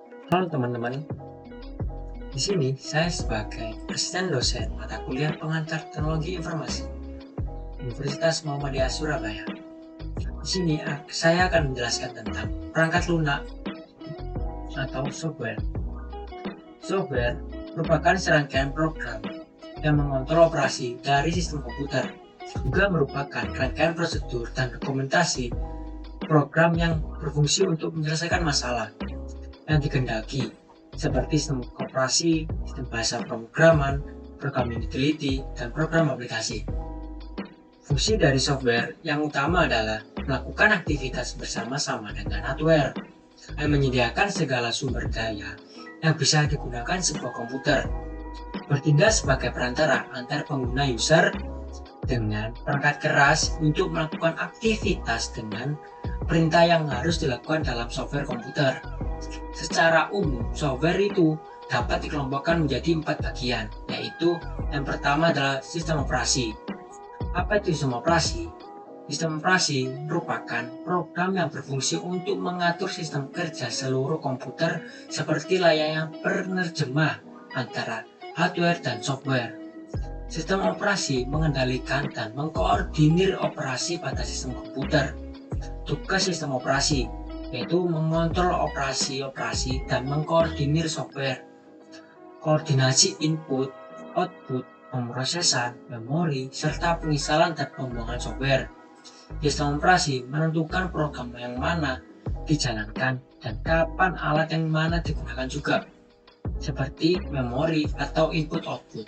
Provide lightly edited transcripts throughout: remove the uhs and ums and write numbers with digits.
Halo teman-teman, di sini saya sebagai asisten dosen mata kuliah pengantar teknologi informasi Universitas Muhammadiyah Surabaya. Di sini saya akan menjelaskan tentang perangkat lunak atau software. Software merupakan serangkaian program yang mengontrol operasi dari sistem komputer. Juga merupakan rangkaian prosedur dan dokumentasi program yang berfungsi untuk menyelesaikan masalah yang dikehendaki, seperti sistem operasi, sistem bahasa pemrograman, program utility, dan program aplikasi. Fungsi dari software yang utama adalah melakukan aktivitas bersama-sama dengan hardware yang menyediakan segala sumber daya yang bisa digunakan sebuah komputer, bertindak sebagai perantara antar pengguna user dengan perangkat keras untuk melakukan aktivitas dengan perintah yang harus dilakukan dalam software komputer. Secara umum, software itu dapat dikelompokkan menjadi 4 bagian, yaitu yang pertama adalah sistem operasi. Apa itu sistem operasi? Sistem operasi merupakan program yang berfungsi untuk mengatur sistem kerja seluruh komputer seperti layaknya penerjemah antara hardware dan software. Sistem operasi mengendalikan dan mengkoordinir operasi pada sistem komputer. Tugas sistem operasi yaitu mengontrol operasi-operasi dan mengkoordinir software. Koordinasi input, output, pemrosesan, memori, serta penginstalan dan pembuangan software. Sistem operasi menentukan program yang mana dijalankan dan kapan alat yang mana digunakan juga, seperti memori atau input-output.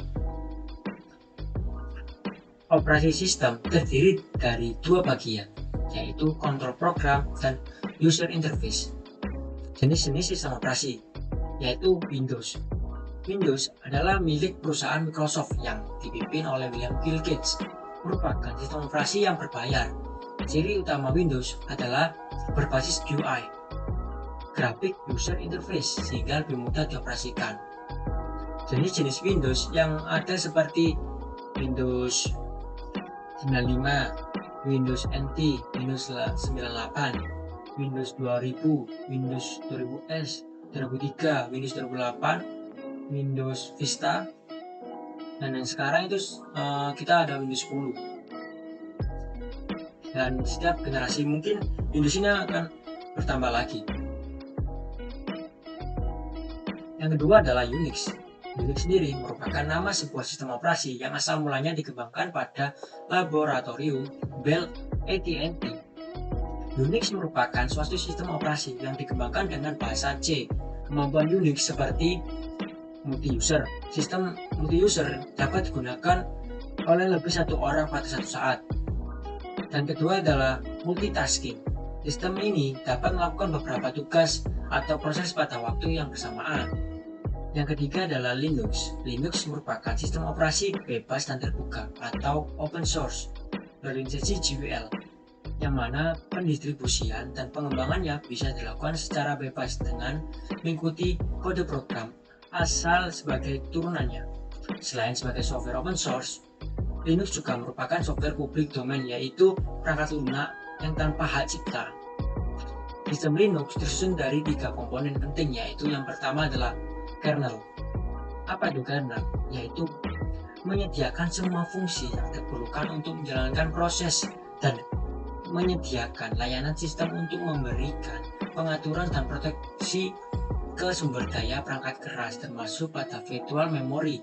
Operasi sistem terdiri dari 2 bagian, yaitu kontrol program dan user interface. Jenis-jenis sistem operasi yaitu Windows. Windows adalah milik perusahaan Microsoft yang dipimpin oleh William Bill Gates, merupakan sistem operasi yang berbayar. Ciri utama Windows adalah berbasis GUI, graphic user interface, sehingga lebih mudah dioperasikan. Jenis-jenis Windows yang ada seperti Windows 95, Windows NT, Windows 98, Windows 2000, Windows 2000S, 2003, Windows 2008, Windows Vista, dan yang sekarang itu kita ada Windows 10. Dan setiap generasi mungkin Windows ini akan bertambah lagi. Yang kedua adalah Unix. Unix sendiri merupakan nama sebuah sistem operasi yang asal mulanya dikembangkan pada laboratorium Bell AT&T. Unix merupakan suatu sistem operasi yang dikembangkan dengan bahasa C. Kemampuan Unix seperti multi-user. Sistem multi-user dapat digunakan oleh lebih satu orang pada satu saat. Dan kedua adalah multitasking. Sistem ini dapat melakukan beberapa tugas atau proses pada waktu yang bersamaan. Yang ketiga adalah Linux. Linux merupakan sistem operasi bebas dan terbuka atau open source berlisensi GPL, yang mana pendistribusian dan pengembangannya bisa dilakukan secara bebas dengan mengikuti kode program asal sebagai turunannya. Selain sebagai software open source, Linux juga merupakan software public domain, yaitu perangkat lunak yang tanpa hak cipta. Sistem Linux tersusun dari 3 komponen penting, yaitu yang pertama adalah kernel. Apa itu kernel? Yaitu menyediakan semua fungsi yang diperlukan untuk menjalankan proses dan menyediakan layanan sistem untuk memberikan pengaturan dan proteksi ke sumber daya perangkat keras, termasuk pada virtual memory.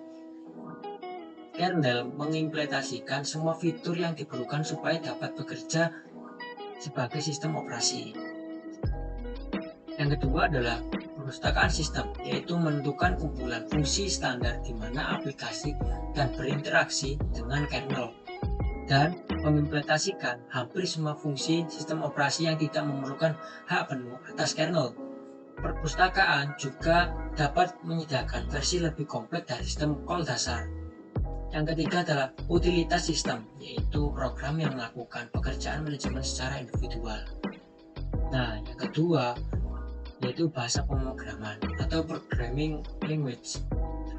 Kernel mengimplementasikan semua fitur yang diperlukan supaya dapat bekerja sebagai sistem operasi. Yang kedua adalah perpustakaan sistem, yaitu menentukan kumpulan fungsi standar di mana aplikasi dan berinteraksi dengan kernel, dan mengimplementasikan hampir semua fungsi sistem operasi yang tidak memerlukan hak penuh atas kernel. Perpustakaan juga dapat menyediakan versi lebih kompleks dari sistem call dasar. Yang ketiga adalah utilitas sistem, yaitu program yang melakukan pekerjaan manajemen secara individual. Nah, yang kedua yaitu bahasa pemrograman atau programming language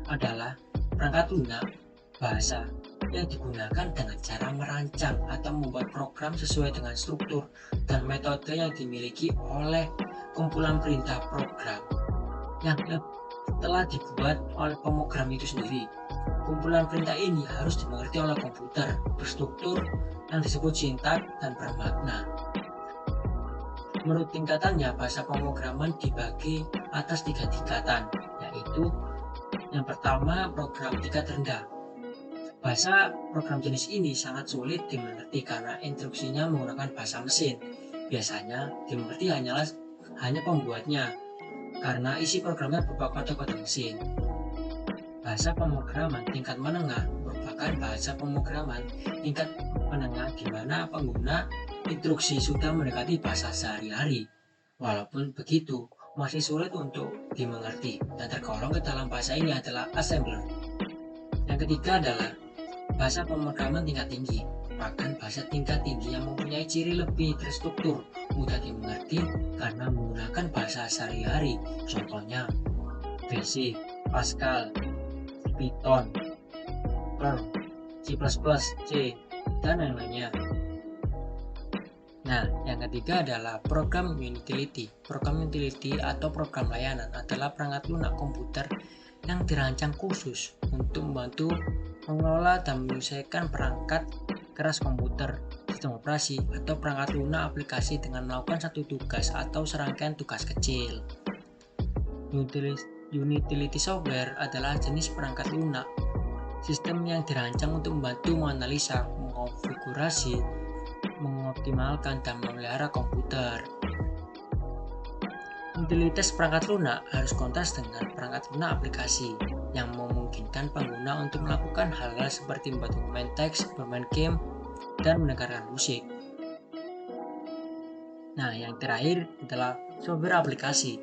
adalah perangkat lunak bahasa yang digunakan dengan cara merancang atau membuat program sesuai dengan struktur dan metode yang dimiliki oleh kumpulan perintah program. yang telah dibuat oleh pemrogram itu sendiri. Kumpulan perintah ini harus dimengerti oleh komputer, berstruktur yang disebut sintak dan bermakna. Menurut tingkatannya, bahasa pemrograman dibagi atas 3 tingkatan, yaitu yang pertama, program tingkat rendah. Bahasa program jenis ini sangat sulit dimengerti karena instruksinya menggunakan bahasa mesin. Biasanya dimengerti hanya pembuatnya, karena isi programnya berupa kode-kode mesin. Bahasa pemrograman tingkat menengah merupakan bahasa pemrograman tingkat menengah di mana pengguna instruksi sudah mendekati bahasa sehari-hari. Walaupun begitu, masih sulit untuk dimengerti dan tergolong ke dalam bahasa ini adalah assembler. Yang ketiga adalah bahasa pemrograman tingkat tinggi, merupakan bahasa tingkat tinggi yang mempunyai ciri lebih terstruktur, mudah dimengerti karena menggunakan bahasa sehari-hari. Contohnya Basic, Pascal, Python, Perl, C++, C, dan lain-lainnya. Nah, yang ketiga adalah program utility. Program utility atau program layanan adalah perangkat lunak komputer yang dirancang khusus untuk membantu mengelola dan menyelesaikan perangkat keras komputer, sistem operasi, atau perangkat lunak aplikasi dengan melakukan satu tugas atau serangkaian tugas kecil. Utility software adalah jenis perangkat lunak sistem yang dirancang untuk membantu menganalisa, mengonfigurasi, mengoptimalkan, dan memelihara komputer. Utilitas perangkat lunak harus kontras dengan perangkat lunak aplikasi yang memungkinkan pengguna untuk melakukan hal-hal seperti membuat dokumen teks, bermain game, dan mendengarkan musik. Nah, yang terakhir adalah software aplikasi.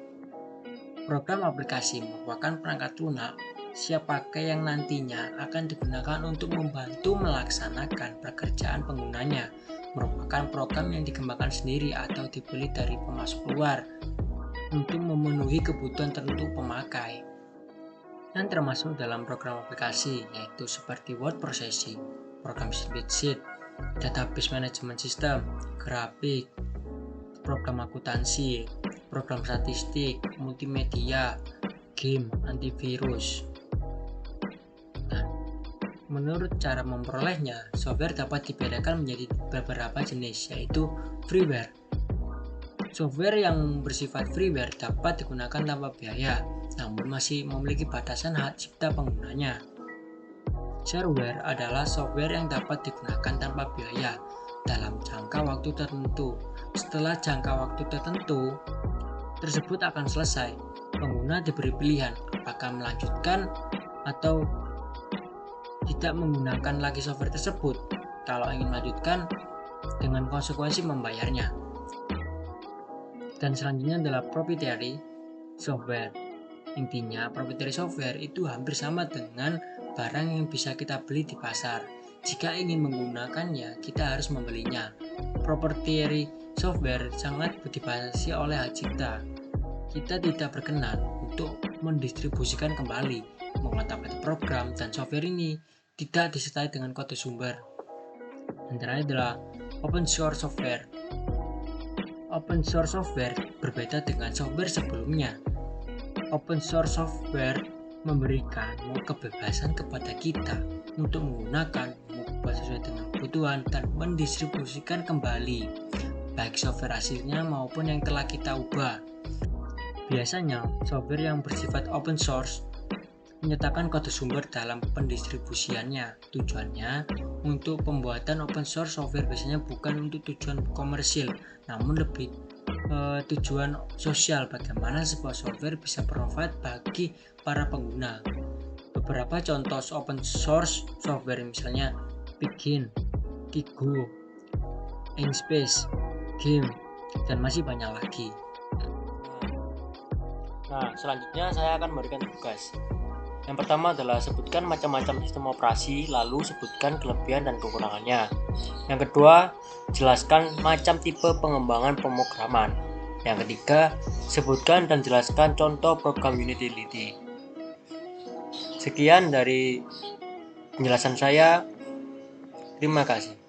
Program aplikasi merupakan perangkat lunak siap pakai yang nantinya akan digunakan untuk membantu melaksanakan pekerjaan penggunanya. Merupakan program yang dikembangkan sendiri atau dibeli dari pemasok luar untuk memenuhi kebutuhan tertentu pemakai. Dan termasuk dalam program aplikasi yaitu seperti word processing, program spreadsheet, database management system, grafik, program akuntansi, program statistik, multimedia, game, antivirus. Nah, menurut cara memperolehnya, software dapat dibedakan menjadi beberapa jenis, yaitu freeware. Software yang bersifat freeware dapat digunakan tanpa biaya, namun masih memiliki batasan hak cipta penggunanya. Shareware adalah software yang dapat digunakan tanpa biaya dalam jangka waktu tertentu. Setelah jangka waktu tertentu tersebut akan selesai, pengguna diberi pilihan apakah melanjutkan atau tidak menggunakan lagi software tersebut. Kalau ingin melanjutkan, dengan konsekuensi membayarnya. Dan selanjutnya adalah proprietary software. Intinya, proprietary software itu hampir sama dengan barang yang bisa kita beli di pasar. Jika ingin menggunakannya, kita harus membelinya. Proprietary software sangat dibatasi oleh hak cipta. Kita tidak berkenan untuk mendistribusikan kembali, mengotak-atik program, dan software ini tidak disertai dengan kode sumber. Dan terakhir adalah open source software. Open source software berbeda dengan software sebelumnya. Open source software memberikan kebebasan kepada kita untuk menggunakan, mengubah sesuai dengan kebutuhan, dan mendistribusikan kembali, baik software aslinya maupun yang telah kita ubah. Biasanya, software yang bersifat open source menyertakan kode sumber dalam pendistribusiannya. Tujuannya untuk pembuatan open source software biasanya bukan untuk tujuan komersil, namun lebih tujuan sosial, bagaimana sebuah software bisa bermanfaat bagi para pengguna. Beberapa contoh open source software misalnya Pygin, Kigo, Inkspace, Game, dan masih banyak lagi. Nah, selanjutnya saya akan memberikan tugas. Yang pertama adalah sebutkan macam-macam sistem operasi, lalu sebutkan kelebihan dan kekurangannya. Yang kedua, jelaskan macam tipe pengembangan pemrograman. Yang ketiga, sebutkan dan jelaskan contoh program utility. Sekian dari penjelasan saya. Terima kasih.